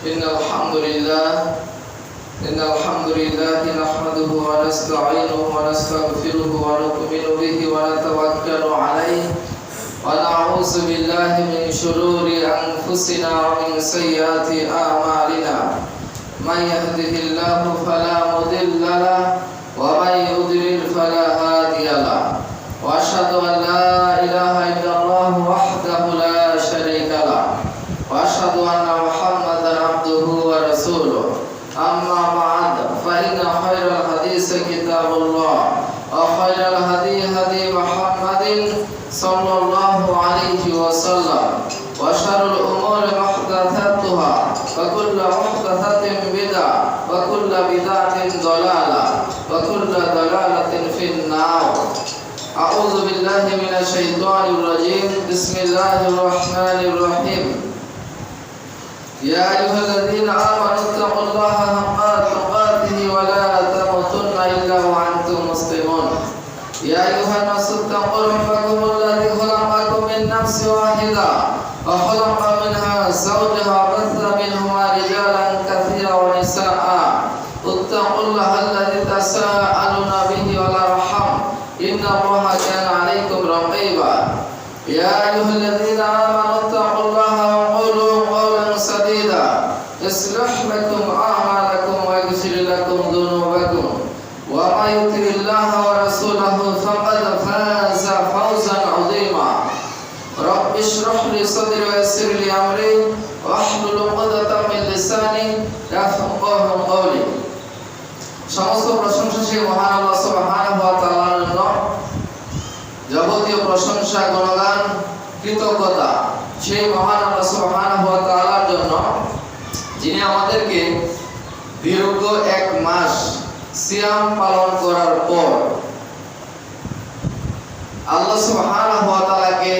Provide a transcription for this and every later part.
إن الحمد لله نحمده ونستعينه ونستغفره ونؤمن به ونتوكل عليه ونعوذ بالله من شرور أنفسنا ومن سيئات أعمالنا من يهده الله فلا مضل له ومن يضلل فلا هادي له وأشهد أن لا إله إلا الله وحده لا شريك له وأشهد أن محمدا عبده ورسوله أما بعد فإن خير الحديث كتاب الله وخير الهدي هدي محمد صلى الله عليه وسلم وشر الأمور محدثاتها وكل محدثة بدعة وكل بدعة ضلالة وكل ضلالة في النار. أعوذ بالله من الشيطان الرجيم. بسم الله الرحمن الرحيم. يا أيها الذين آمنوا اتقوا الله حق تقاته ولا تموتن إلا وأنتم مسلمون. يا أيها الناس اتقوا ربكم الذي خلقكم من نفس واحدة وخلق منها زوجها وبث منهما رجالا كثيرا ونساء. اتقوا الله الذي تساءلون به والأرحام إن الله كان عليكم رقيبا. يا أيها الذين آمنوا اتقوا الله وقولوا قولا سديدا يصلح لكم أعمالكم ويغفر لكم ذنوبكم ومن يطع الله ورسوله فقد فاز فوزا عظيما. رب اشرح لي صدري ويسر لي أمري واحلل عقدة من لساني يفقهوا قولي. সমস্ত প্রশংসা সেই মহান আল্লাহ সুবহানাহু ওয়া তাআলার জন্য। যাবতীয় প্রশংসা গুণগান কৃতজ্ঞতা সেই মহান আল্লাহ সুবহানাহু ওয়া তাআলার জন্য, যিনি আমাদেরকে দীর্ঘ এক মাস সিয়াম পালন করার পর আল্লাহ সুবহানাহু ওয়া তাআলাকে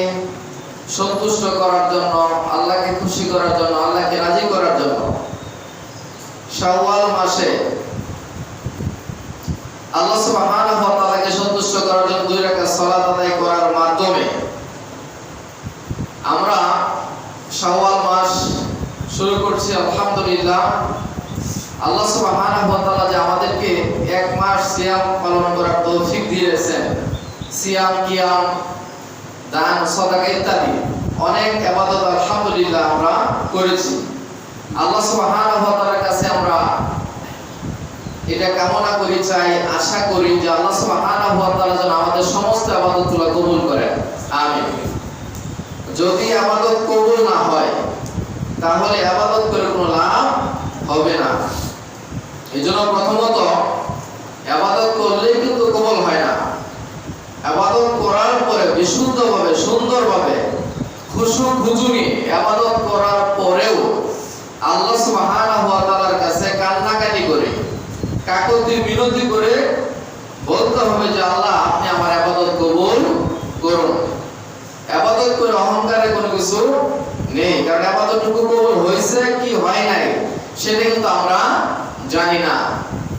সন্তুষ্ট করার জন্য, আল্লাহকে খুশি করার জন্য, আল্লাহকে রাজি করার জন্য শাওয়াল মাসে আল্লাহ সুবহানাহু ওয়া তাআলাকে সন্তুষ্ট করার জন্য 2 রাকাত সালাত আদায় করার মাধ্যমে আমরা শাওয়াল মাস শুরু করছি। আলহামদুলিল্লাহ, আল্লাহ সুবহানাহু ওয়া তাআলা যে আমাদেরকে এক মাস সিয়াম পালন করার তৌফিক দিয়েছেন। সিয়াম, কিয়াম, দান, সাদাকা ইত্যাদি অনেক ইবাদত আলহামদুলিল্লাহ আমরা করেছি। আল্লাহ সুবহানাহু ওয়া তাআলার কাছে আমরা এটা কামনা করি, চাই, আশা করি যে আল্লাহ সুবহানাহু ওয়া তাআলা যেন আমাদের সমস্ত ইবাদতগুলো কবুল করেন। আমিন। যদি ইবাদত কবুল না হয় তাহলে ইবাদত করে কোনো লাভ হবে না। এজন্য প্রথমত ইবাদত করলেই কিন্তু কবুল হয় না। ইবাদত করার পরে বিশুদ্ধভাবে, সুন্দরভাবে, খুশু খুজুনি ইবাদত করার পরেও আল্লাহ সুবহানাহু ওয়া তাআলার কাছে কান্নাকাটি করে, কাকুতি মিনতি করে বলতে হবে যে আল্লাহ, আপনি আমার ইবাদত কবুল করুন। ইবাদত করে অহংকারে কোনো কিছু নেই, কারণ ইবাদতটুকু কবুল হয়েছে কি হয় নাই সেটা কিন্তু আমরা জানি না।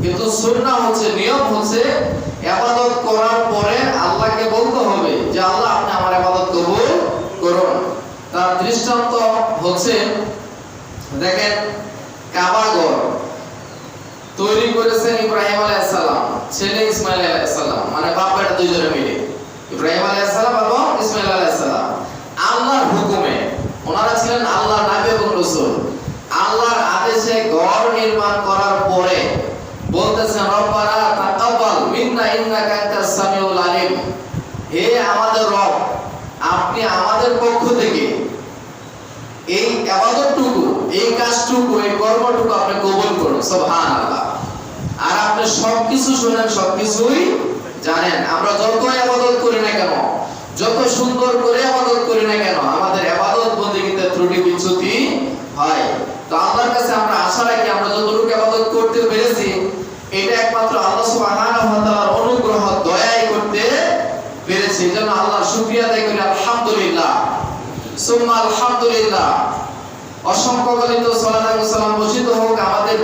কিন্তু সুন্নাহ হচ্ছে, নিয়ম হচ্ছে ইবাদত করার পরে আল্লাহকে বলতে হবে যে আল্লাহ, আপনি আমার ইবাদত কবুল করুন। তার দৃষ্টান্ত হচ্ছে, দেখেন, কাবা ঘর তৈরি করেছেন ইব্রাহিম আলাইহিস সালাম, ছেলে ইসমাঈল আলাইহিস সালাম, মানে বাপ বেটা দুইজনে মিলে। ইব্রাহিম আলাইহিস সালাম এবং ইসমাঈল আলাইহিস সালাম আল্লাহর হুকুমে, ওনারা ছিলেন আল্লাহর নবী এবং রাসূল। আল্লাহর আদেশে ঘর নির্মাণ করার পরে বলতেছেন, রব্বানা তাকাব্বাল মিন্না ইন্নাকা আনতাস সামিউল আলিম। হে আমাদের রব, আপনি আমাদের পক্ষ থেকে এই ইবাদতটুকু, এই কাজটুকু, এই কর্মটুকু আপনি কবুল করুন। সুবহানাল্লাহ। আর আপনি সবকিছু শুনেন, সবকিছুই জানেন। আমরা যত ইবাদত করি না কেন, যত সুন্দর করে ইবাদত করি না কেন, আমাদের ইবাদত বন্দেগীতে ত্রুটি বিচ্যুতি হয়। তো আল্লাহর কাছে আমরা আশা রাখি, আমরা যতটুকু ইবাদত করতে পেরেছি এটা একমাত্র আল্লাহ সুবহানাহু ওয়া তাআলার অনুগ্রহ, দয়াই করতে পেরেছি। এজন্য আল্লাহর শুকরিয়া আদায় করি। আলহামদুলিল্লাহ, সুম্মা আলহামদুলিল্লাহ। অসংখ্য গণিত সালাত এবং সালাম বর্ষিত হোক আমাদের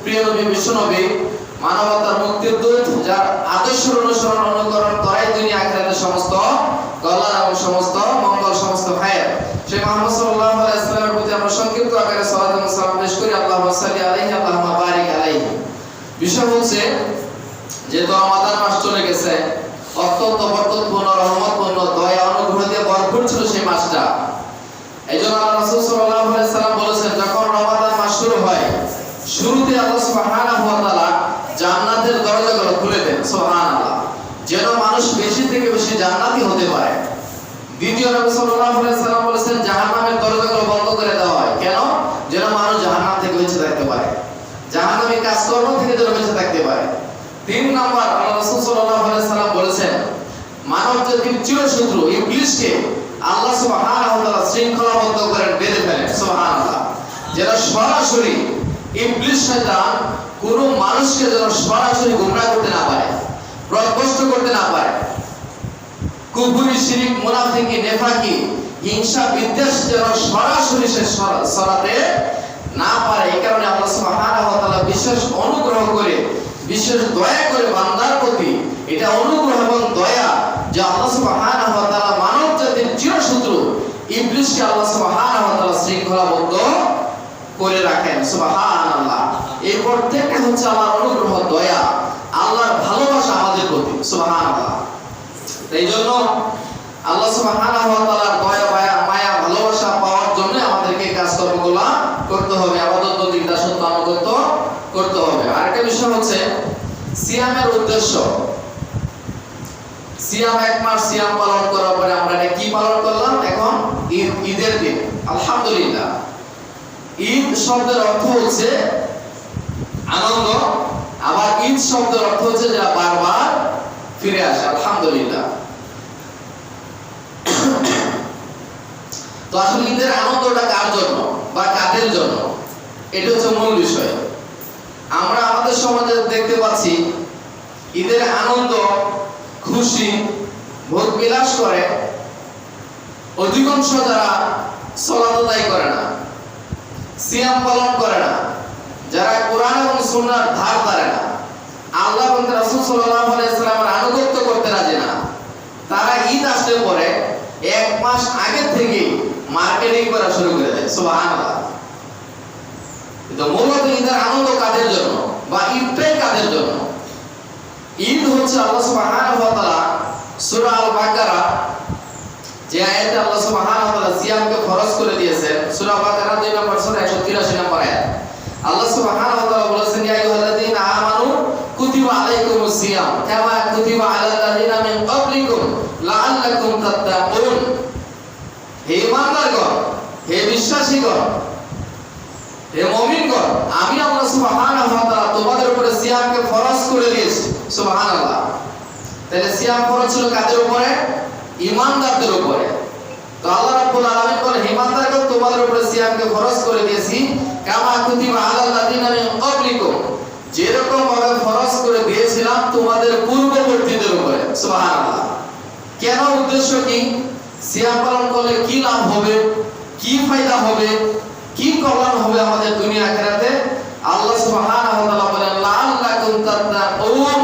প্রিয় নবী, বিশ্বনবী, মানবতার মুক্তির দূত, যার আদর্শের অনুসরণ অনুকরণ করাই দুনিয়া আখিরাতের সমস্ত কল্যাণ এবং সমস্ত মঙ্গল, সমস্ত খায়ের। সেই মুহাম্মদ সাল্লাল্লাহু আলাইহি ওয়াসাল্লামের প্রতি আমরা সংক্ষিপ্ত আকারে সালাত এবং সালাম পেশ করি। আল্লাহুম্মা সাল্লি আলাইহি আল্লাহুম্মা বারিক আলাইহি। বিষয় হচ্ছে যে রমাদান মাস চলে গেছে, অত্যন্ত বরকতপূর্ণ, রহমতপূর্ণ, দয়া অনুগ্রহ দিয়ে ভরপুর ছিল সেই মাসটা। এইজন্য আল্লাহ রাসূল সাল্লাল্লাহু আলাইহি সাল্লাম বলেছেন, যখন রমাদান মাস শুরু হয়, শুরুতে আল্লাহ সুবহানাহু ওয়া তাআলা জান্নাতের দরজাগুলো খুলে দেন। সুবহানাল্লাহ, যেন মানুষ বেশি থেকে বেশি জান্নাতি হতে পারে। দ্বিতীয় নবী সাল্লাল্লাহু আলাইহি সাল্লাম বলেছেন, জাহান্নামের দরজাগুলো বন্ধ করে দেওয়া হয়। কেন? যেন মানুষ জাহান্নাম থেকে বেঁচে থাকতে পারে, জাহান্নামী কাজকর্ম থেকে যেন বেঁচে থাকতে পারে। তিন নাম্বার, আল্লাহ রাসূল সাল্লাল্লাহু আলাইহি সাল্লাম বলেছেন, মানব জাতির চিরশত্রু ইবলিসকে আল্লাহ সুবহানাহু ওয়া তাআলা শৃঙ্খলাবদ্ধ করেন, বেঁধে ফেলেন। সুবহানাল্লাহ, যেন সরাসরি ইবলিস শয়তান কোন মানুষকে যেন সরাসরি গোমরাহ করতে না পারে, পথভ্রষ্ট করতে না পারে। কুফরি, শিরক, মুনাফিকি, নেফাকি, হিংসা, বিদ্বেষ যেন সরাসরি সে ছড়াতে না পারে। এই কারণে আল্লাহ সুবহানাহু ওয়া তাআলা বিশেষ অনুগ্রহ করে, বিশেষ দয়া করে বান্দার প্রতি, এটা অনুগ্রহ এবং দয়া যে আল্লাহ সুবহানাহু ওয়া তাআলা মানব জাতির চিরশত্রু ইবলিসকে আল্লাহ সুবহানাহু ওয়া তাআলা শৃঙ্খলাবদ্ধ করে রাখেন। সুবহানাল্লাহ, এই প্রত্যেকটা হচ্ছে আল্লাহর অনুগ্রহ, দয়া, আল্লাহর ভালোবাসা আমাদের প্রতি। সুবহানাল্লাহ, এই জন্য আল্লাহ সুবহানাহু ওয়া তাআলার দয়া, মায়া, ভালোবাসা পাওয়ার জন্য আমাদেরকে কাজকর্মগুলো করতে হবে, ইবাদত বন্দেগী দাসত্ব আনুগত্য করতে হবে। আরেকটা বিষয় হচ্ছে সিয়ামের উদ্দেশ্য। সিয়াম, এক মাস সিয়াম পালন করার পরে আমরা এটা কি পালন করলাম? এখন ঈদের দিন। আলহামদুলিল্লাহ, ঈদ শব্দের অর্থ হচ্ছে আনন্দ, আবার ঈদ শব্দের অর্থ হচ্ছে যারা বারবার ফিরে আসে। আলহামদুলিল্লাহ, তো আসলে ঈদের আনন্দটা কার জন্য বা কাদের জন্য, এটা হচ্ছে মূল বিষয়। আমরা আমাদের সমাজে দেখতে পাচ্ছি ঈদের আনন্দ, খুশি, ভোগ বিলাস করে অধিকাংশ যারা সালাত আদায় করে না, সিয়াম পালন করে না, যারা কোরআন এবং সুন্নাহর ধার ধারে না, আল্লাহ এবং রাসূল সাল্লাল্লাহু আলাইহি সাল্লামের আনুগত্য করতে রাজি না, তারা ঈদ আসলে পরে এক মাস আগে থেকে মার্কেটিং করা শুরু করে দেয়। সুবহানাল্লাহ, তো মূলত ঈদের আনন্দ কাদের জন্য বা ঈদটাই কাদের জন্য? ঈদ হচ্ছে আল্লাহ সুবহানাহু ওয়া তাআলা সূরা আল বাকারা যে আয়াতে আল্লাহ সুবহানাহু ওয়া তাআলা সিয়ামকে ফরজ করে দিয়েছেন, সূরা বাকারা 2 নম্বর সূরা 183 নম্বর আয়াত। আল্লাহ সুবহানাহু ওয়া তাআলা বলেছেন, ইয়া আইয়ুহাল্লাযীনা আমানু কুতিবা আলাইকুমুস সিয়াম কামা কুতিবা আলাল্লাযীনা মিন ক্বাবলিকুম লাআল্লাকুম তাত্তাকুন। হে ঈমানদারগণ, হে বিশ্বাসীগণ, হে মুমিনগণ, আমি আল্লাহ সুবহানাহু ওয়া তাআলা তোমাদের উপরে সিয়ামকে ফরজ করে দিয়েছি। সুবহানাল্লাহ, তাহলে সিয়াম ফরজ ছিল কাদের উপরে? ঈমানদারদের উপরে। তো আল্লাহ রাব্বুল আলামিন বলেন, হে ঈমানদারগণ, তোমাদের উপরে সিয়ামকে ফরজ করে দিয়েছি কামা কুতিবা আলাল্লাযীনা মিন ক্বাবলিকুম, যেরকম ভাবে ফরজ করে দিয়েছিলাম তোমাদের পূর্ববর্তীদের উপরে। সুবহানাল্লাহ, কেন? উদ্দেশ্য কি? সিয়াম পালন করলে কি লাভ হবে, কি ফায়দা হবে, কি কল্যাণ হবে আমাদের দুনিয়া আখিরাতে? আল্লাহ সুবহানাহু ওয়া তাআলা বলেন, লাআল্লাকুম তাত্তাকুন,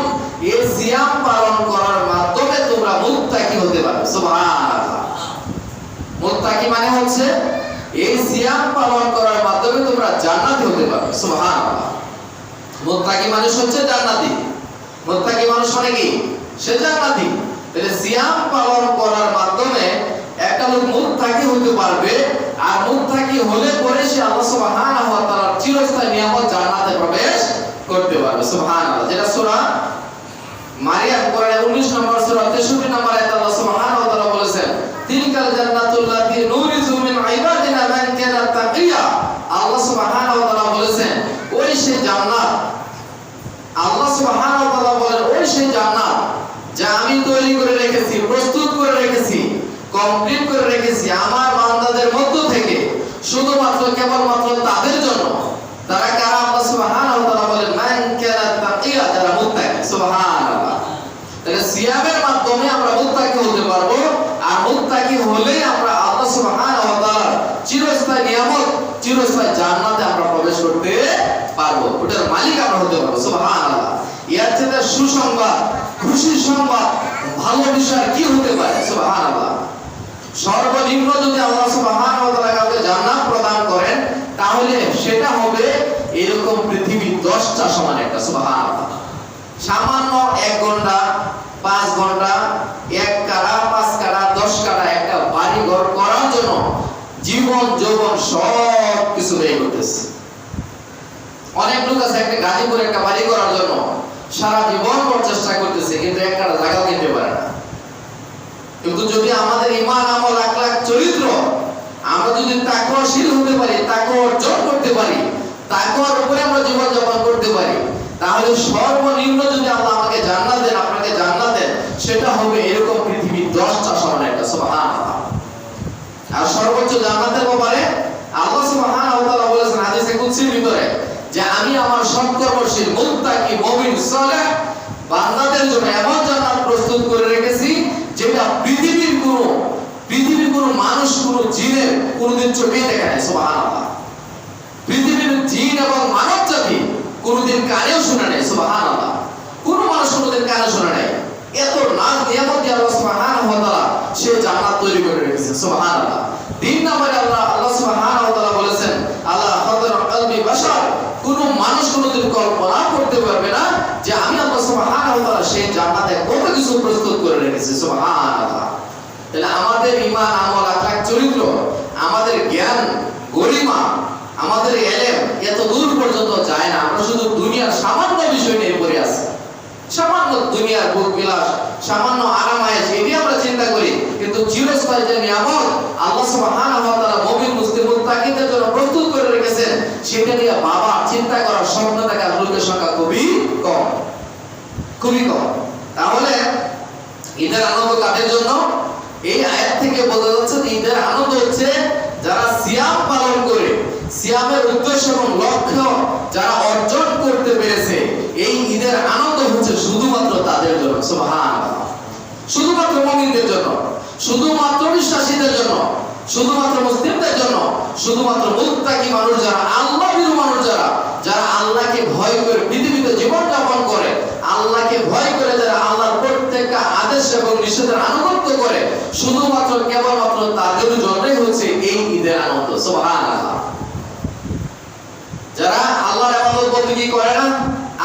এই সিয়াম পালন করার মাধ্যমে তোমরা মুত্তাকি হতে পারবে। সুবহানাল্লাহ, মুত্তাকি মানে হচ্ছে এই সিয়াম পালন করার মাধ্যমে তোমরা জান্নাতি হতে পারবে। সুবহানাল্লাহ, মুত্তাকি মানুষ হচ্ছে জান্নাতি। মুত্তাকি মানুষ মানে কি? সে জান্নাতি। তাহলে সিয়াম পালন করার মাধ্যমে একটা লোক মুত্তাকি হতে পারবে, আর মুত্তাকি হলে পরে সে আল্লাহ সুবহানাহু ওয়া তাআলার চিরস্থায়ী নিয়ামত জান্নাতে প্রবেশ করতে পারবে। সুবহানাল্লাহ, যেটা সূরা মারিয়াম কোরআনের 19 নম্বর সূরা 63 নম্বর আয়াতে আল্লাহ সুবহানাহু ওয়া তাআলা বলেছেন, তিলকাল জান্নাতুল্লাতী নুরিসু মিন ইবাদিনা মান কানা তাকিয়া। আল্লাহ সুবহানাহু ওয়া তাআলা বলেছেন, ওই সেই জান্নাত, আল্লাহ সুবহানাহু ওয়া তাআলা বলেন, ওই সেই জান্নাত যা আমি তৈরি করে রেখেছি, প্রস্তুত করে রেখেছি, কমপ্লিট করে রেখেছি আমার বান্দাদের মধ্য থেকে, শুধুমাত্র কেবলমাত্র তাদের জন্য। তারা কারা? আল্লাহ সুবহানাহু ওয়া তাআলা বলেন, মান কানা তাকিয়া, যারা মুত্তাকি। সুবহানাল্লাহ, তাহলে সিয়ামের মাধ্যমে আমরা মুত্তাকি হতে পারবো, আর মুত্তাকি হলেই আমরা আল্লাহ সুবহানাহু ওয়া তাআলার চিরস্থায়ী নিয়ামত, চিরস্থায়ী জান্নাতে আমরা প্রবেশ করতে পারবো, ওটার মালিক আমরা হতে পারবো। সুবহানাল্লাহ, এর চেয়ে সুসংবাদ, খুশির সংবাদ, ভালো বিষয় কি হতে পারে? সুবহানাল্লাহ, সর্বনিম্ন যদি আল্লাহ সুবহানাহু ওয়া তাআলা কাউকে জান্নাত প্রদান করে, 10টা সমান একটা, সুবহানাল্লাহ। সামান্য 1 ঘন্টা 5 ঘন্টা 1 কাঠা 5 কাঠা 10 কাঠা একটা বাড়ি ঘর করার জন্য জীবন যৌবন সব কিছু ব্যয় করতেছে। অনেক লোক আছে একটা গাজীপুরে একটা বাড়ি করার জন্য সারা জীবন চেষ্টা করতেছে, কিন্তু এক কাঠা জায়গা কিনতে পারে না। কিন্তু যদি আমাদের ঈমান, আমল, আখলাক, চরিত্র আমরা যদি তাকওয়াশীল হতে পারি, তাকওয়া অর্জন করতে পারি, তাকওয়ার উপরে আমরা জীবন যাপন করতে পারি, তাহলে সর্বনিম্ন যদি আল্লাহ আমাকে জান্নাত দেন, আপনাকে জান্নাত দেন, সেটা হবে এরকম পৃথিবীর 10টা সমান একটা, সুবহানাল্লাহ। আর সর্বোচ্চ জান্নাতের ব্যাপারে আল্লাহ সুবহানাহু ওয়া তাআলা বলেছেন হাদিসে কুদসির ভিতরে যে আমি আমার সৎকর্মশীল মুত্তাকি মুমিন সালেহ বান্দাদের জন্য এমন জান্নাত প্রস্তুত করে রেখেছি যেটা পৃথিবীর কোনো মানুষ, কোনো জিনের কোনোদিন চোখে দেখে নাই, সুবহানাল্লাহ। পৃথিবীর জিন এবং মানব জাতি কোনোদিন কানেও শুনে নাই, সুবহানাল্লাহ। কোনো মানুষ কোনোদিন কানে শুনে নাই। এত নাজ নিয়ামত দিয়ে আল্লাহ সুবহানাহু ওয়া তাআলা সে জান্নাত তৈরি করে রেখেছেন, সুবহানাল্লাহ। 3 নম্বরে আল্লাহ সুবহানাহু ওয়া তাআলা বলেছেন আল্লাহ হাদর কলবি বাশার, কোন মানুষ কোনোদিন কল্পনা করতে পারবে না যে আমি আল্লাহ সুবহানাহু ওয়া তাআলা সেই জান্নাতে কত কিছু প্রস্তুত করে রেখেছি, সুবহানাল্লাহ। তাহলে আমাদের ঈমান, আমল, আখলাক, চরিত্র, আমাদের জ্ঞান, গরিমা, আমাদের ইলম এত দূর পর্যন্ত যায় না। আমরা শুধু দুনিয়ার সামান্য বিষয় নিয়ে পড়ে আছি, সামান্য দুনিয়ার ভোগ বিলাস, সামান্য আরাম আয়েশ, এটি আমরা চিন্তা করি। কিন্তু চিরস্থায়ী যে নিয়ামত আল্লাহ সুবহানাহু ওয়া তাআলা মুমিন মুসলিম মুত্তাকিদের জন্য প্রস্তুত করে রেখেছেন, সেটা নিয়ে বাবা চিন্তা করার, স্বপ্ন দেখার লোকের সংখ্যা খুবই কম। তাহলে ঈদের আনন্দ কাদের জন্য? এই আয়াত থেকে বোঝা যাচ্ছে যে ঈদের আনন্দ হচ্ছে যারা সিয়াম পালন করে, সিয়ামের উদ্দেশ্য এবং লক্ষ্য যারা অর্জন করতে পেরেছে, এই ঈদের আনন্দ হচ্ছে শুধুমাত্র তাদের জন্য, সুবহানাল্লাহ। শুধুমাত্র মুমিনদের জন্য, শুধুমাত্র বিশ্বাসীদের জন্য, শুধুমাত্র মুসলিমদের জন্য, শুধুমাত্র মুত্তাকি মানুষ যারা, আল্লাহ ভীরু মানুষ যারা আল্লাহকে ভয় করে পৃথিবীতে জীবন যাপন করে, আল্লাহকে ভয় করে যারা আল্লাহর প্রত্যেকটা আদেশ এবং নিষেধের আনুগত্য করে, শুধুমাত্র কেবলমাত্র তাদের জন্যই হচ্ছে এই ঈদের আনন্দ, সুবহানাল্লাহ। যারা আল্লাহর ইবাদত বন্দেগী করে না,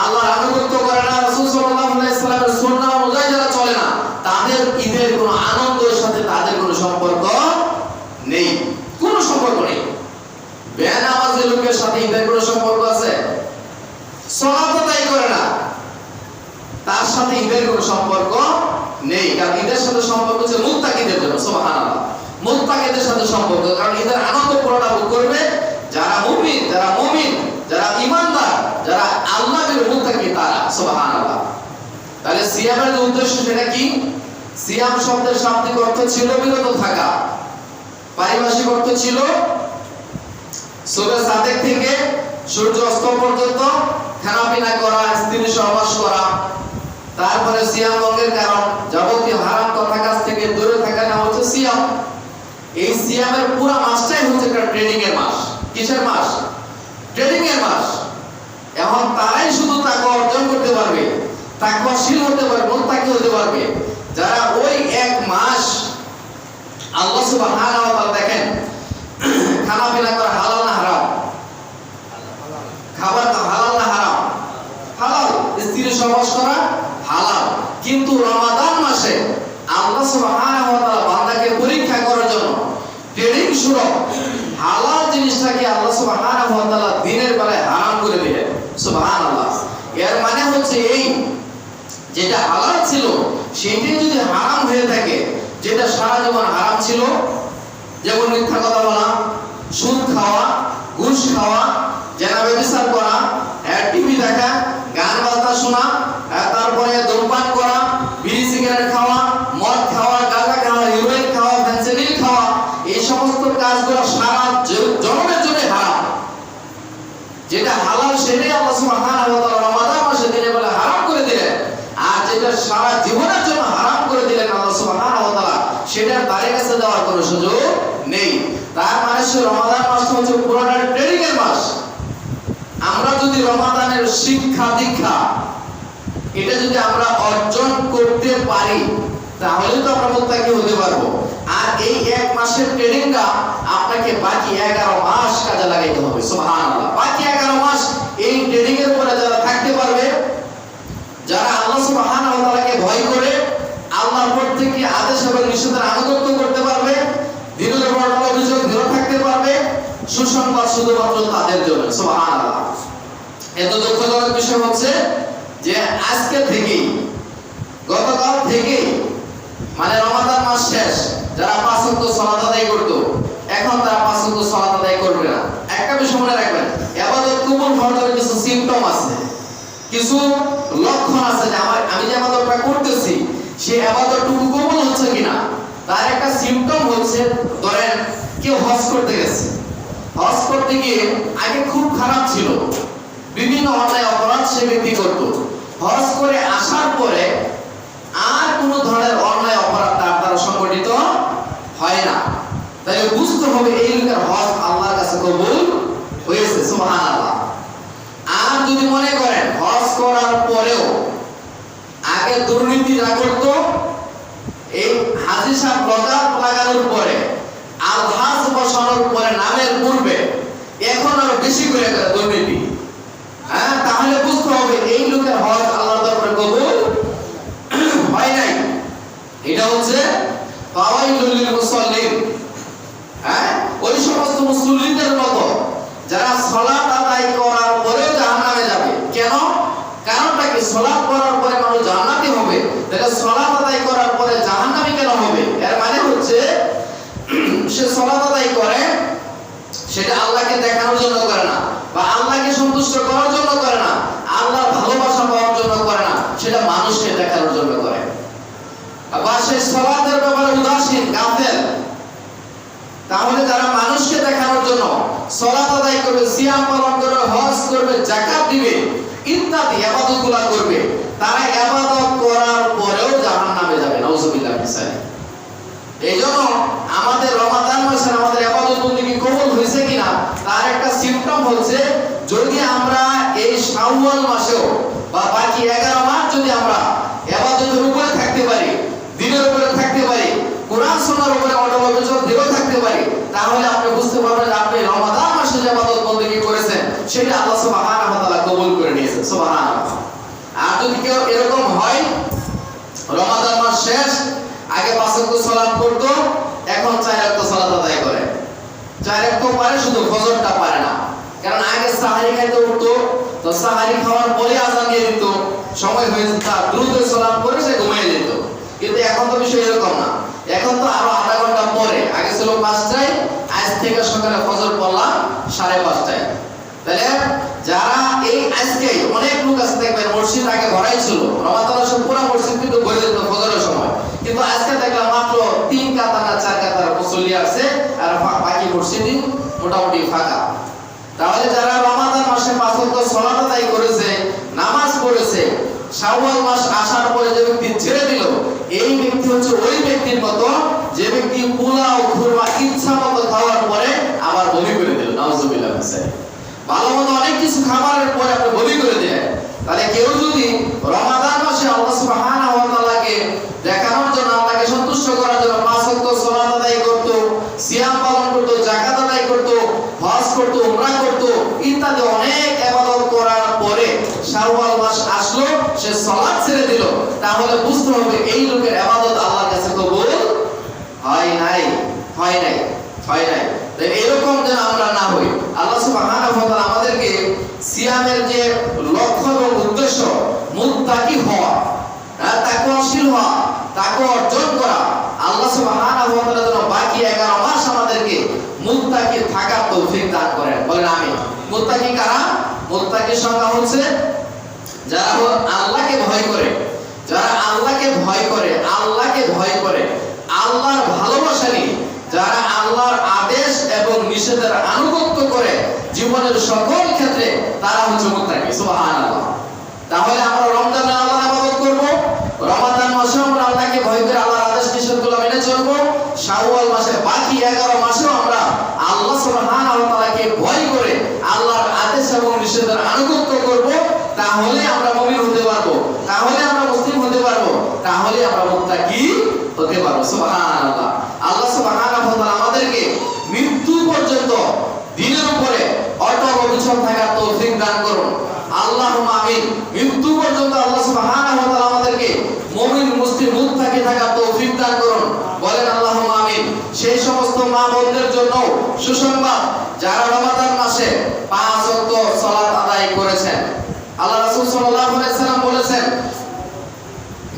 আল্লাহর আনুগত্য করে না, রাসূল সাল্লাল্লাহু আলাইহি ওয়াসাল্লামের সুন্নাহ অনুযায়ী যারা চলে না, তাদের ঈদের কোনো আনন্দের সাথে তাদের কোনো সম্পর্ক নেই, কোনো সম্পর্ক নেই। বেনামাজি লোকের সাথে ঈদের কোনো সম্পর্ক আছে? সালাত আদায় করে না, তার সাথে ঈদের কোনো সম্পর্ক নেই। কারণ ঈদের সাথে সম্পর্ক হচ্ছে মুত্তাকিদের জন্য, সুবহানাল্লাহ। মুত্তাকিদের সাথে সম্পর্ক, কারণ ঈদের আনন্দ পুরোটা ভোগ করবে যারা মুমিন, যারা ঈমানদার, যারা আল্লাহর মুত্তাকি তারা, সুবহানাল্লাহ। তাহলে সিয়ামের যে উদ্দেশ্য সেটা কি? সিয়াম শব্দের শাব্দিক অর্থ ছিল বিরত থাকা, পারিভাষিক অর্থ ছিল সূর্য সাদেক থেকে সূর্য অস্ত পর্যন্ত খানাপিনা করা, স্ত্রী সহবাস করা। তারপরে সিয়াম ভঙ্গের কারণ যাবতীয় হারাম কথা কাজ থেকে দূরে থাকা নাম হচ্ছে সিয়াম। এই সিয়ামের পুরো মাসটাই হচ্ছে একটা ট্রেনিং এর মাস। কিসের মাস? ট্রেনিং এর মাস। এখন তারাই শুধু তাকওয়া অর্জন করতে পারবে, তাকওয়াশীল হতে পারবে, মুত্তাকি হতে পারবে যারা ওই এক মাস আল্লাহ সুবহানাহু ওয়া তাআলা দেখেন খানাপিনা করা হালাল না হারাম? খাবার হালাল না হারাম? হালাল। স্ত্রী সহবাস করা হালাল। কিন্তু রমাদান মাসে আল্লাহ সুবহানাহু ওয়া তাআলা বান্দাকে পরীক্ষা করার জন্য ট্রেনিং শুরু, হালাল জিনিসটাকে আল্লাহ সুবহানাহু ওয়া তাআলা দিনের বেলায় হারাম করে দিলেন, সুবহানাল্লাহ। এর মানে হচ্ছে এই যেটা হালাল ছিল সেটাই যদি হারাম হয়ে থাকে, যেটা সারা জীবন হারাম ছিল, যেমন মিথ্যা কথা বলা, সুদ খাওয়া, ঘুষ খাওয়া, জেনা ব্যভিচার করা, টিভি দেখা, গান বাজনা শোনা, তারপরে ধূমপান করা, বিড়ি সিগারেট খাওয়া, মদ খাওয়া, গাঁজা খাওয়া, হেরোইন খাওয়া, ফেন্সিডিল খাওয়া, এই সমস্ত কাজগুলো সারা জনমের জন্য হারাম। যেটা হালাল সেটাই আল্লাহ সুবহানাহু ওয়া তাআলা রমাদান মাসে দিনে বলে হারাম করে দিলেন, আর যেটা সারা জীবনের জন্য হারাম করে দিলেন আল্লাহ সুবহানাহু ওয়া তাআলা, সেটার ধারে কাছে যাওয়ার কোনো সুযোগ নেই। তার মানে রমাদান মাসটা হচ্ছে পুরোটা ট্রেনিং এর মাস। আমরা যদি রমাদানের শিক্ষা দীক্ষা এটা যদি আমরা অর্জন করতে পারি, তাহলে তো আমরা মুত্তাকি হতে পারবো। আর এই এক মাসের ট্রেনিংটা আপনাকে বাকি 11 মাস কাজে লাগাইতে হবে, সুবহানাল্লাহ। বাকি 11 মাস এই ট্রেনিং এর উপরে সুসংবাদ শুধুমাত্র তাদের জন্য। সুবহানাল্লাহ। এত দুঃখজনক বিষয় হচ্ছে যে আজকে থেকেই, গতকাল থেকেই, মানে রমাদান মাস শেষ, যারা 5 ওয়াক্ত সালাত আদায় করতো এখন তারা 5 ওয়াক্ত সালাত আদায় করবে না। একটা বিষয় মনে রাখবেন, ইবাদত কবুল হওয়ার জন্য কিছু সিম্পটম আছে, কিছু লক্ষণ আছে যে আমি যে ইবাদতটা করতেছি সেই ইবাদতটুকু কবুল হচ্ছে কিনা। তার একটা সিম্পটম হচ্ছে, ধরেন কেউ হজ করতে গেছে, হজ করতে গিয়ে আগে খুব খারাপ ছিল, বিভিন্ন অন্যায় অপরাধ সে ব্যক্তি করত, হজ করে আসার পরে আর কোন ধরনের অন্যায় অপরাধ তার দ্বারা সংগঠিত হয় না। তাই বুঝতে হবে এই লোকের হজ আল্লাহর কাছে কবুল হয়েছে। সুবহানাল্লাহ। আর যদি মনে করেন হজ করার পরেও আগে দুর্নীতি যা করত, এই হাজী সাহেব লাগানোর পরে আলহাজ বসানোর পরে নামের পূর্বে এখন আরো বেশি করে দুর্নীতি, হ্যাঁ, তাহলে বুঝতে হবে এই লোকের হজ আল্লাহর দরবারে কবুল হয় নাই। এটা হচ্ছে ফাওয়াইলুল লিল মুসাল্লিন, হ্যাঁ, ওই সমস্ত মুসল্লিদের মতো যারা সালাত আদায় করার পরেও জাহান্নামে যাবে। কেন? কারণটা কি? সালাত করার পরে মানুষ জান্নাতি হবে, তাহলে সালাত আদায় করার পরে জাহান্নামী কেন হবে? এর মানে হচ্ছে সে সালাত আদায় করে সেটা আল্লাহকে দেখানোর জন্য করে না, বা আল্লাহকে সন্তুষ্ট করার জন্য করে না, আল্লাহর ভালোবাসা পাওয়ার জন্য করে না, সেটা মানুষকে দেখানোর জন্য করে। আবার সে সালাতের ব্যাপারে উদাসীন, গাফেল। তাহলে যারা মানুষকে দেখানোর জন্য সালাত আদায় করবে, সিয়াম পালন করবে, হজ করবে, যাকাত দিবে, ইত্যাদি ইবাদতগুলো করবে, তারা ইবাদত করার পরেও জাহান্নামে যাবে। নাউজুবিল্লাহ মিসাইল। এইজন্য আমাদের রমাদান মাসে আমাদের ইবাদত বন্দেগী কবুল হয়েছে কিনা তার একটা সিম্পটম হচ্ছে, যদি আমরা এই শাওয়াল মাসেও বা বাকি 11 মাস যদি আমরা ইবাদতের উপরে থাকতে পারি, দিনের উপরে থাকতে পারি, কোরআন সুন্নাহর উপরে অটল অবিচল দৃঢ় থাকতে পারি, তাহলে আপনি বুঝতে পারবেন যে আপনি রমাদান মাসে যে ইবাদত বন্দেগী করেছেন সেটা আল্লাহ সুবহানাহু ওয়া তাআলা কবুল করে নিয়েছেন। সুবহানাল্লাহ। আর যদি কেউ এরকম হয়, রমাদান মাস শেষ, আগে 5 ওয়াক্ত সালাত পড়তো, এখন 4 ওয়াক্ত সালাত আদায় করে, 4 ওয়াক্ত পারে, শুধু ফজরটা পারে না। কারণ আগে সাহারি খাইতে উঠতো, তো সাহারি খাওয়ার পরে আযান দিয়ে দিত, সময় হয়ে যেত, দ্রুত সালাত পড়ে সে ঘুমিয়ে যেত। কিন্তু এখন তো বিষয় এরকম না, এখন তো আরো আধা ঘন্টা পরে, আগে ছিল 5টায়, আজ থেকে সকালে ফজর পড়লাম 5:30টায়। তাহলে যারা এই আজকে অনেক লোক আছে দেখবেন, মসজিদ আগে ভরাই ছিল, রমাদান মাসে পুরো মসজিদ কিন্তু ভরে যেত ফজরের সময়, কিন্তু আজকে দেখলাম মাত্র 3 কাতার না 4 কাতার মুসল্লি আছে, আর বাকি মসজিদই মোটামুটি ফাঁকা। তাহলে যারা রমাদান মাসে 5 ওয়াক্ত সালাত আদায় করেছে, নামাজ পড়েছে, শাওয়াল মাস আসার পরে যে ব্যক্তি ছেড়ে দিল, এই ব্যক্তি হচ্ছে ওই ব্যক্তির মতো যে ব্যক্তি পোলাও খুরমা ইচ্ছা মতো খাওয়ার পরে আবার বমি করে দিল। নাউজুবিল্লাহ মিসাইল। ভালো মতো অনেক কিছু খাবারের পরে আপনি বমি করে দেন। তাহলে কেউ যদি রমাদান মাসে আল্লাহ সুবহানাহু ওয়া তাআলাকে দেখানোর জন্য, আল্লাহকে সন্তুষ্ট করার জন্য 5 ওয়াক্ত সালাত আদায় করত, সিয়াম পালন করত, যাকাত আদায় করত, হজ করত, উমরা করত, ইত্যাদি অনেক ইবাদত করার পরে শাওয়াল মাস আসলো, সে সালাত ছেড়ে দিল, তাহলে বুঝতে হবে এই লোকের ইবাদত আল্লাহর কাছে কবুল হয় নাই, হয় নাই, হয় নাই। তাই এরকম যেন আমরা না হই। আল্লাহ সুবহানাহু ওয়া তাআলা আমাদেরকে সিয়ামের যে লক্ষ্য এবং উদ্দেশ্য, মুত্তাকি হওয়া, তাকওয়াশীল হওয়া, তাকওয়া অর্জন করা, আল্লাহ সুবহানাহু ওয়া তাআলা যেন বাকি 11 মাস আমাদেরকে মুত্তাকি থাকার তৌফিক দান করেন। বলেন আমিন। মুত্তাকি কারা? মুত্তাকির সংজ্ঞা হচ্ছে যারা আল্লাহকে ভয় করে, যারা আল্লাহকে ভয় করে, আল্লাহকে ভয় করে, আল্লাহর ভালোবাসা নিয়ে যারা আল্লাহর আদেশ এবং নিষেধের আনুগত্য করে জীবনের সকল ক্ষেত্রে, তারা হচ্ছে মুত্তাকি। সুবহানাল্লাহ। তাহলে আমরা রমজানে আল্লাহর ইবাদত করব, রমাদান মাসে আমরা আল্লাহকে ভয় করে আল্লাহর আদেশ নিষেধগুলো মেনে চলব, শাওয়াল মাসের বাকি 11 মাসেও আমরা আল্লাহ সুবহানাহু ওয়া তাআলাকে ভয় করে আল্লাহর আদেশ এবং নিষেধের আনুগত্য করব। তাহলে আমরা মুমিন হতে পারবো, তাহলে আমরা মুসলিম হতে পারবো, তাহলে আমরা মুত্তাকি হতে পারবো। সুবহানাল্লাহ। আল্লাহ সুবহানাহু ওয়া তাআলা আমাদেরকে মৃত্যু পর্যন্ত দ্বীনের উপরে অটল অবিচল থাকার তৌফিক দান করুন। আল্লাহুম্মা আমিন। মৃত্যু পর্যন্ত আল্লাহ সুবহানাহু ওয়া তাআলা আমাদেরকে মুমিন মুসলিম মুত্তাকি থাকার তৌফিক দান করুন। বলেন আল্লাহুম্মা আমিন। সেই সমস্ত মা বোনদের জন্য সুসংবাদ, যারা রমাদান মাসে 5 ওয়াক্ত সালাত আদায় করেছেন। আল্লাহ রাসূল সাল্লাল্লাহু আলাইহি ওয়াসাল্লাম বলেছেন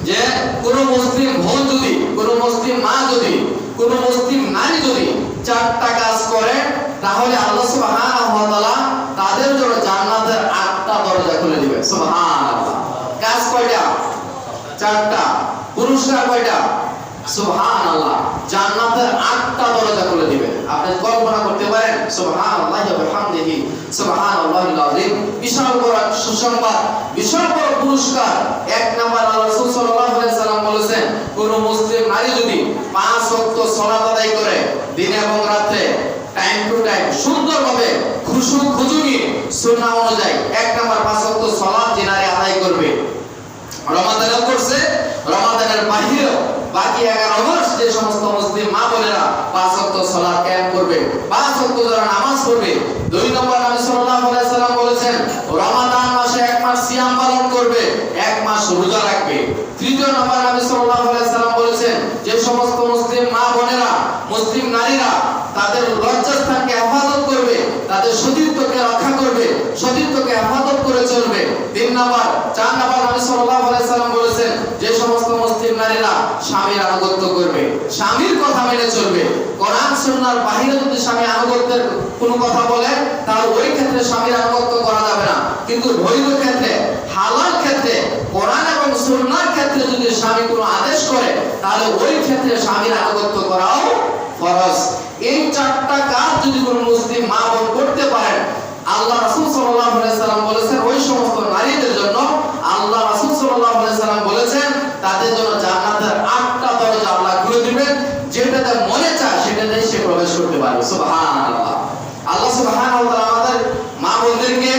যে কোন মুসলিম বোন যদি, কোন মুসলিম মা যদি, কোন মুসলিম নারী যদি 4টা কাজ করে, তাহলে আল্লাহ সুবহানাহু ওয়া তাআলা তাদের জন্য জান্নাতের 8টা দরজা খুলে দিবেন। সুবহানাল্লাহ। কাজ কয়টা? 4টা। পুরস্কার কয়টা? সুবহানাল্লাহ। জান্নাতের 8টা দরজা খুলে দিবেন। আপনি কল্পনা করতে পারেন? সুবহানাল্লাহি ওয়া বিহামদিহি সুবহানাল্লাহিল আযীম। বিশাল বড় সুসংবাদ, বিশাল বড় পুরস্কার। এক নাম্বার আল্লাহ রাসূল সাল্লাল্লাহু আলাইহি ওয়াসাল্লাম বলেছেন, কোন মুসলিম নারী যদি 5 ওয়াক্ত সালাত আদায় করে দিনে এবং রাতে টাইম টু টাইম সুন্দরভাবে খুশু নিয়ে সুন্নাহ অনুযায়ী, এক নাম্বার 5 ওয়াক্ত সালাত যে নারী আদায় করবে, রমাদানেও করছে, রমাদানের বাহিরেও বাকি 11 মাস যে সমস্ত মুসলিম মা বোনেরা 5 ওয়াক্ত সালাত কায়েম করবে, 5 ওয়াক্ত যারা নামাজ পড়বে। 2 নম্বর নবী সাল্লাল্লাহু আলাইহি ওয়াসাল্লাম বলেছেন, রমাদান মাসে 1 মাস সিয়াম পালন করবে, 1 মাস রোজা রাখবে। 3 নম্বর নবী সাল্লাল্লাহু আলাইহি ওয়াসাল্লাম বলেছেন, যে সমস্ত মুসলিম মা বোনেরা, মুসলিম নারীরা তাদের লজ্জাস্থানকে হেফাজত করবে, তাদের সতীত্বকে রক্ষা করবে, সতীত্বকে হেফাজত করে চলবে। 4 নম্বর নবী সাল্লাল্লাহু আলাইহি ওয়াসাল্লাম বলেছেন, যে সমস্ত মুসলিম নারীরা স্বামীর আনুগত্য করবে, স্বামীর কথা মেনে চলবে। কোরআন সুন্নাহর বাইরে যদি স্বামী আনুগত্যের কোনো কথা বলে, তাহলে ওই ক্ষেত্রে স্বামীর আনুগত্য করা যাবে না। কিন্তু বৈধ ক্ষেত্রে, হালাল ক্ষেত্রে, কোরআন এবং সুন্নাহর ক্ষেত্রে যদি স্বামী কোনো আদেশ করে, তাহলে ওই ক্ষেত্রে স্বামীর আনুগত্য করাও ফরজ। এই 4টা কাজ যদি কোনো মুসলিম মা বোন করতে পারেন, আল্লাহ রাসূল সাল্লাল্লাহু আলাইহি ওয়াসাল্লাম বলেছেন, ওই সমস্ত নারীদের জন্য আল্লাহ রাসূল সাল্লাল্লাহু আলাইহি ওয়াসাল্লাম বলেছেন, তাদের জন্য জান্নাতের 8টা দরজা আল্লাহ খুলে দিবেন। যেটাতে মনে চায় সেটাতে সে প্রবেশ করতে পারবে। সুবহানাল্লাহ। আল্লাহ সুবহানাহু ওয়া তাআলা আমাদের মা বোনদেরকে,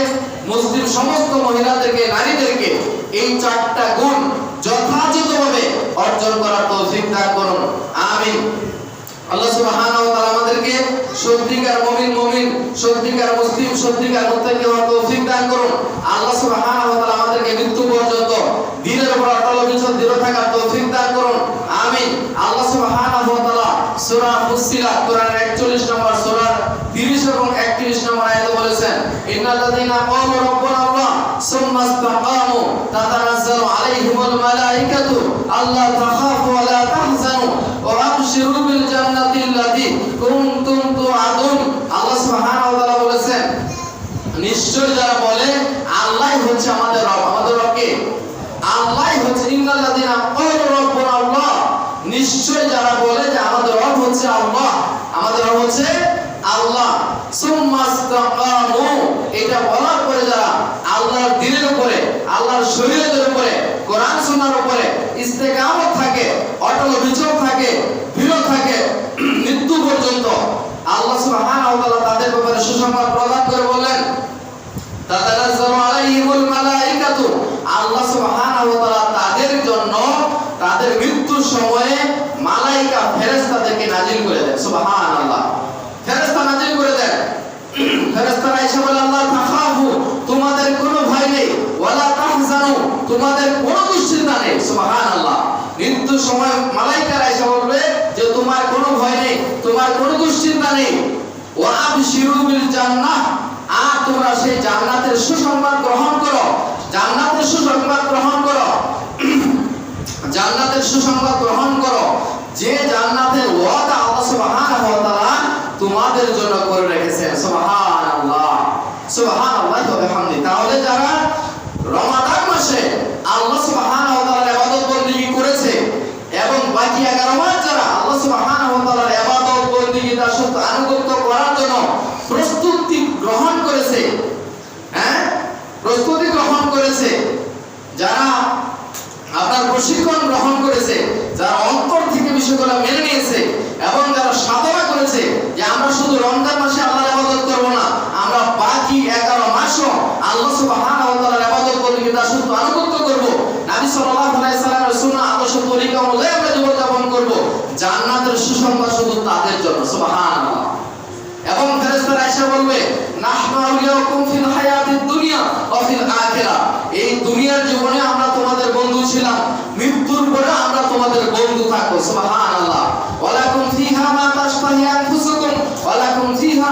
মুসলিম সমস্ত মহিলাদেরকে, নারীদেরকে এই 4টা গুণ যথাযথভাবে অর্জন করার তৌফিক দান করুন। আমিন। আল্লাহ সুবহানাহু ওয়া তাআলা আমাদেরকে সত্যিকার মুমিন, সত্যিকার মুসলিম, সত্যিকার মুত্তাকি হওয়ার তৌফিক দান করুন। আল্লাহ সুবহানাহু ওয়া তাআলা আমাদেরকে মৃত্যু পর্যন্ত দ্বীনের উপর অটল অবিচল দৃঢ় থাকার তৌফিক দান করুন। আমিন। আল্লাহ সুবহানাহু ওয়া তাআলা সূরা ফুসসিলাত কোরআনের 41 নম্বর সূরার 30 এবং 31 নম্বর আয়াতে বলেছেন, ইন্নাল্লাযীনা ক্বালু রাব্বুনাল্লাহ সুম্মা ইসতাকামু তাতানাজ্জালু আলাইহিমুল মালায়েকাতু আল্লা তাখাফু ওয়া লা তাহজানু ওয়া আবশিরু বিল জান্নাতিল্লাতী কুনতুম তুআদুন। আল্লাহ সুবহানাহু ওয়া তাআলা বলেছেন, নিশ্চয় যারা বলে আল্লাহই হচ্ছে আমাদের রব, আমাদের রব কে? আল্লাহই হচ্ছে। ইন্নাল্লাযীনা ক্বালু রাব্বুনাল্লাহ, নিশ্চয় যারা বলে যে আমাদের রব হচ্ছে আল্লাহ, আমাদের রব হচ্ছে আল্লাহ। সুম্মা ইসতাকামু, এটা বলার পরে যারা আল্লাহর দ্বীনের উপরে, আল্লাহর শরীয়তের উপরে, কোরআন সুন্নাহর উপরে ইস্তেকামত থাকে, অটল অবিচল থাকে, দৃঢ় থাকে মৃত্যু পর্যন্ত, আল্লাহ সুবহানাহু ওয়া তাআলা তাদের ব্যাপারে সুসংবাদ প্রদান করে বলেন, তাতানাজ্জালু আলাইহিমুল মালায়েকাতু, আল্লাহ সুবহানাহু ওয়া তাআলা তাদের জন্য তাদের মৃত্যুর সময়ে মালায়েকা ফেরেশতাদেরকে নাজিল করে দেন। সুবহানাল্লাহ। ফেরেশতা নাজিল করে দেন। ফেরেশতারা এসে বলে, আল্লাহ তাখাফু, তোমাদের কোনো ভয় নেই, ওয়ালা তাহজানু, তোমাদের কোনো দুশ্চিন্তা নেই। সুবহানাল্লাহ। মৃত্যুর সময় মালায়েকারা এসে বলবে যে তোমার কোনো ভয় নেই, তোমার কোনো দুশ্চিন্তা নেই। ওয়া আবশিরু বিল জান্নাহ, আর তোমরা সেই জান্নাতের সুসংবাদ গ্রহণ করো, জান্নাতের সুসংবাদ গ্রহণ করো, জান্নাতের সুসংবাদ গ্রহণ করো, যে জান্নাতের ওয়াদা আল্লাহ সুবহানাহু ওয়া তাআলা তোমাদের জন্য করে রেখেছেন। সুবহানাল্লাহ, সুবহানাল্লাহি ওয়া বিহামদিহি। তাহলে যারা রমাদান মাসে আল্লাহ সুবহানাহু ওয়া তাআলার ইবাদত বندگی করেছে এবং বাকি 11 মাস যারা আল্লাহ সুবহানাহু ওয়া তাআলার ইবাদত বندگی তার সাথে আনুগত্য করার জন্য প্রস্তুতি গ্রহণ করেছে, প্রস্তুতি গ্রহণ করেছে, যারা আপনার প্রশিক্ষণ গ্রহণ করেছে, যারা অন্তর থেকে বিষয়গুলো মেনে নিয়েছে এবং যারা সাধনা করেছে যে আমরা শুধু রমজান মাসে আল্লাহর ইবাদত করব না, আমরা বাকি 11 মাসও আল্লাহ সুবহানাহু ওয়া তাআলার ইবাদত করব, তার শুধু আনুগত্য করব, নবী সাল্লাল্লাহু আলাইহি সাল্লামের সুন্নাহ আদর্শ তরিকা অনুযায়ী আমরা জীবনযাপন করব, জান্নাতের সুসংবাদ শুধু তাদের জন্য। সুবহানাল্লাহ। এবং ফেরেশতারা এসে বলবে, নাহনু আউলিয়াউকুম ফিল হায়াতিদ দুনিয়া ওয়া ফিল আখিরাহ, এই দুনিয়ার জীবনে আমরা তোমাদের বন্ধু ছিলাম, মৃত্যুর পরে আমরা তোমাদের বন্ধু থাকব। সুবহানাল্লাহ। ওয়া লাকুম ফিহা মা তাশতাহি আনফুসুকুম ওয়া লাকুম ফিহা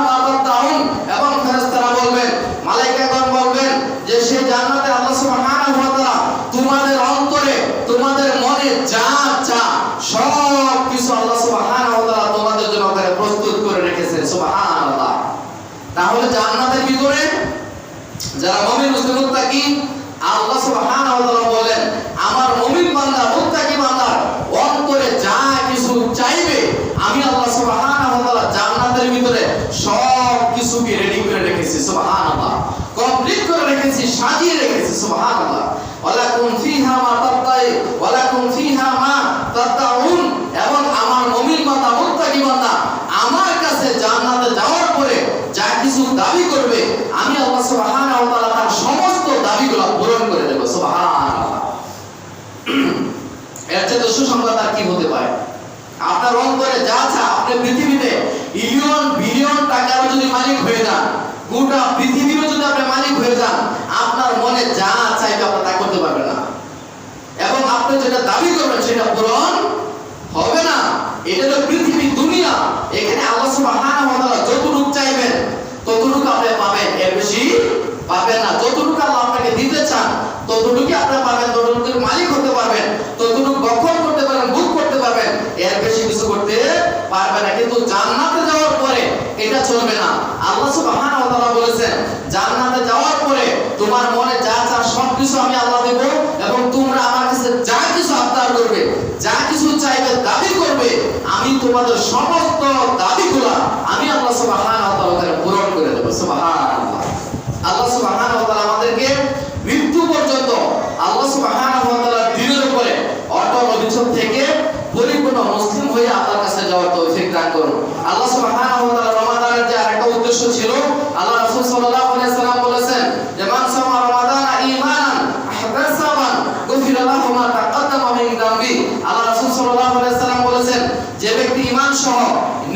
যারা মুমিন মুসলিম মুত্তাকি, আল্লাহ সুবহানাহু ওয়া তাআলা বলেন আমার মুমিন বান্দা মুত্তাকি বান্দা অন্তরে যা কিছু চাইবে আমি আল্লাহ সুবহানাহু ওয়া তাআলা জান্নাতের ভিতরে সব কিছুকে রেডি করে রেখেছি। সুবহানাল্লাহ, কমপ্লিট করে রেখেছি, সাজিয়ে রেখেছি। সুবহানাল্লাহ, ওয়ালাকুম ফিহা মা তাতাই ওয়ালাকুম ফিহা মা তাতাউন। এবং আমার মুমিন বান্দা মুত্তাকি বান্দা আমার কাছে জান্নাতে যাওয়ার পরে যা কিছু দাবি করবে আমি আল্লাহ সুবহানাহু ওয়া তাআলা তার সমস্ত দাবিগুলো পূরণ করে দেব। সুবহানাল্লাহ, এর চেয়ে সুসংবাদ আর কি হতে পারে? আপনার অন্তরে যা আছে, আপনি পৃথিবীতে ইলিয়ন বিলিয়ন টাকার যদি মালিক হয়ে যান, গোটা পৃথিবীরও যদি আপনি মালিক হয়ে যান, আপনার মনে যা চাইবে আপনি তা করতে পারবেন না, এবং আপনি যেটা দাবি করবেন সেটা পূরণ হবে না। এটা হলো পৃথিবী, দুনিয়া। এখানে আল্লাহ সুবহানাহু ওয়া তাআলা যতটুকু চাইবেন ততটুকু আপনি পাবেন, এর বেশি পাবেন না। যতটুকু আল্লাহ আপনাকে দিতে চান ততটুকুই আপনি পাবেন, ততটুকুর মালিক হতে পারবেন, ততটুকু ভক্ষণ করতে পারবেন, ভোগ করতে পারবেন, এর বেশি কিছু করতে পারবেন না। কিন্তু জান্নাতে যাওয়ার পরে এটা চলবে না। আল্লাহ সুবহানাহু ওয়া তাআলা বলেছেন জান্নাতে যাওয়ার পরে তোমার মনে যা চা সব কিছু আমি আল্লাহ দেব, এবং তোমরা আমার কাছে যা কিছু আবদার করবে, যা কিছু চাইবে, দাবি করবে, আমি তোমাদের সমস্ত দাবিগুলো আমি আল্লাহ সুবহানাহু ওয়া তাআলা পূরণ করে দেব। সুবহানাল্লাহ, আল্লাহ সুবহানাহু ওয়া তাআলা আমাদেরকে মৃত্যু পর্যন্ত আল্লাহ সুবহানাহু ওয়া তাআলার দ্বীনের উপরে অটল অবিচল থেকে পরিপূর্ণ মুসলিম হয়ে আল্লাহর কাছে যাওয়ার তৌফিক দান করুন। আল্লাহ সুবহানাহু ওয়া তাআলা রমাদানের যে আরেকটা উদ্দেশ্য ছিল, আল্লাহ রাসূল সাল্লাল্লাহু আলাইহি সাল্লাম বলেছেন যে মান সামা রমাদানা ঈমানান আহতাসাবান গুফিরা লাহু মা তাকাদ্দামা মিন যামবি। আল্লাহ রাসূল সাল্লাল্লাহু আলাইহি সাল্লাম বলেছেন যে ব্যক্তি ঈমান সহ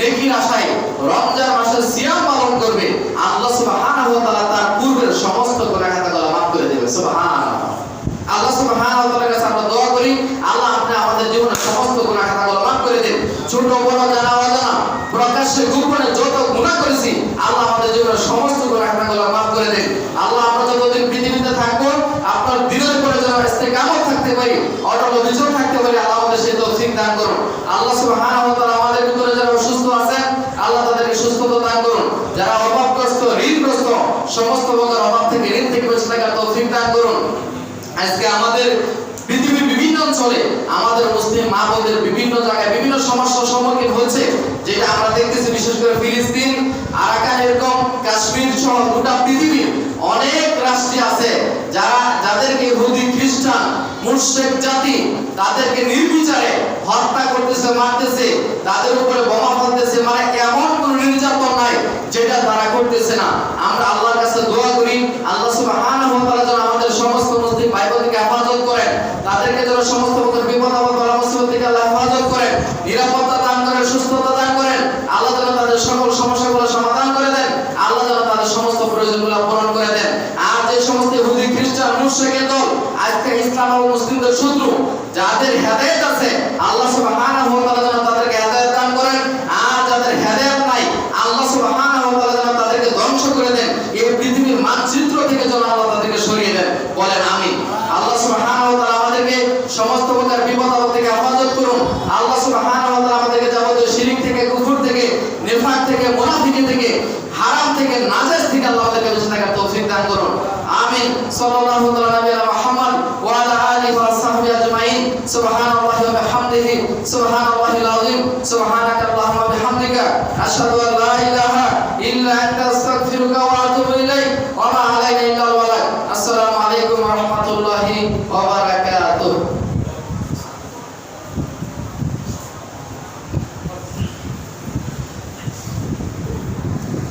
নেকির আশায় রমজান মাসের সিয়াম পালন করবে আল্লাহ সুবহানাহু ওয়া তাআলা তার পূর্বের সমস্ত গুনাহ খাতাগুলো মাফ করে দেবে। সুবহানাল্লাহ, আল্লাহ সুবহানাহু ওয়া তাআলার কাছে আমরা দোয়া করি আল্লাহ আপনি আমাদের জীবনের সমস্ত গুনাহ খাতাগুলো মাফ করে দিন। ছোট বড় জানা অজানা প্রকাশ্যে গোপনে যত গুনাহ করেছি আল্লাহ আমাদের জীবনের সমস্ত গুনাহ খাতাগুলো মাফ করে দিন। আল্লাহ আমরা যতদিন পৃথিবীতে থাকবো আপনার দ্বীনের উপরে যেন ইস্তেকামত থাকতে পারি, অটল অবিচল থাকতে পারি, আল্লাহ আমাদের সেই তৌফিক দান করুন। আল্লাহ সুবহানাহু ওয়া তাআলা আমাদের ভিতরে যারা অসুস্থ আছেন আল্লাহ তাদেরকে সুস্থতা দান করুন। যারা অভাবগ্রস্ত, ঋণগ্রস্ত, সমস্ত প্রকার অভাব থেকে, ঋণ থেকে বেঁচে থাকার তৌফিক দান করুন। আজকে আমাদের পৃথিবীর বিভিন্ন অঞ্চলে আমাদের মুসলিম মা বোনদের বিভিন্ন জায়গায় বিভিন্ন সমস্যার সম্মুখীন হচ্ছে, যেটা আমরা দেখতেছি বিশেষ করে ফিলিস্তিন, আরাকান, এরকম কাশ্মীর সহ গোটা পৃথিবীর অনেক রাষ্ট্র আছে যাদেরকে ইহুদি, খ্রিস্টান, মুশরিক জাতি তাদেরকে নির্বিচারে হত্যা করতেছে, মারতেছে, তাদের উপরে বোমা ফেলতেছে, মানে এমন কোনো নির্যাতন নাই যেটা তারা করতেছে না। আমরা আল্লাহর কাছে দোয়া করি আল্লাহ সুবহানাহু ওয়া তাআলা যেন আমাদের সমস্ত মুসলিম ভাই বোনকে হেফাজত করেন, তাদেরকে যেন সমস্ত প্রকার বিপদ আপদ বালা মুসিবত থেকে আল্লাহ হেফাজত করেন, নিরাপত্তা দান করেন, সুস্থতা দান করেন। আল্লাহ যেন তাদের সকল সমস্যাগুলো সমাধান করে দেন, আল্লাহ যেন তাদের সমস্ত প্রয়োজনগুলো পূরণ করে দেন। আর যে সমস্ত ইহুদি, খ্রিস্টান, মুশরিকের দল আজকে ইসলাম ও মুসলিমদের শত্রু, যাদের হেদায়েত আছে আল্লাহ সুবহানাহু ওয়া তাআলা যেন তাদেরকে হেদায়েত দান করেন, আর যাদের হেদায়েত নাই আল্লাহ সুবহানাহু ওয়া তাআলা যেন তাদেরকে ধ্বংস করে দেন, এই পৃথিবীর মানচিত্র থেকে যেন আল্লাহ তাদেরকে সরিয়ে দেন। বলেন আমিন। আল্লাহ সুবহানাহু ওয়া তাআলা আমাদেরকে সমস্ত প্রকার বিপদ আপদ থেকে হেফাজত করুন। আল্লাহ সুবহানাহু ওয়া তাআলা আমাদেরকে যাবতীয় শিরক থেকে, কুফর থেকে, নিফাক থেকে, মুনাফিকি থেকে, হারাম থেকে, নাজায়েজ থেকে আল্লাহ আমাদেরকে বেঁচে থাকার তৌফিক দান করুন। আমিন। সাল্লাল্লাহু আলা মুহাম্মদ ওয়া আলা আলিহি ওয়া সাহবিহি আজমাইন। সুবহানাল্লাহি ওয়া বিহামদিহি, সুবহানাল্লাহিল আযীম, সুবহানাকাল্লাহুম্মা বিহামদিকা, আশহাদু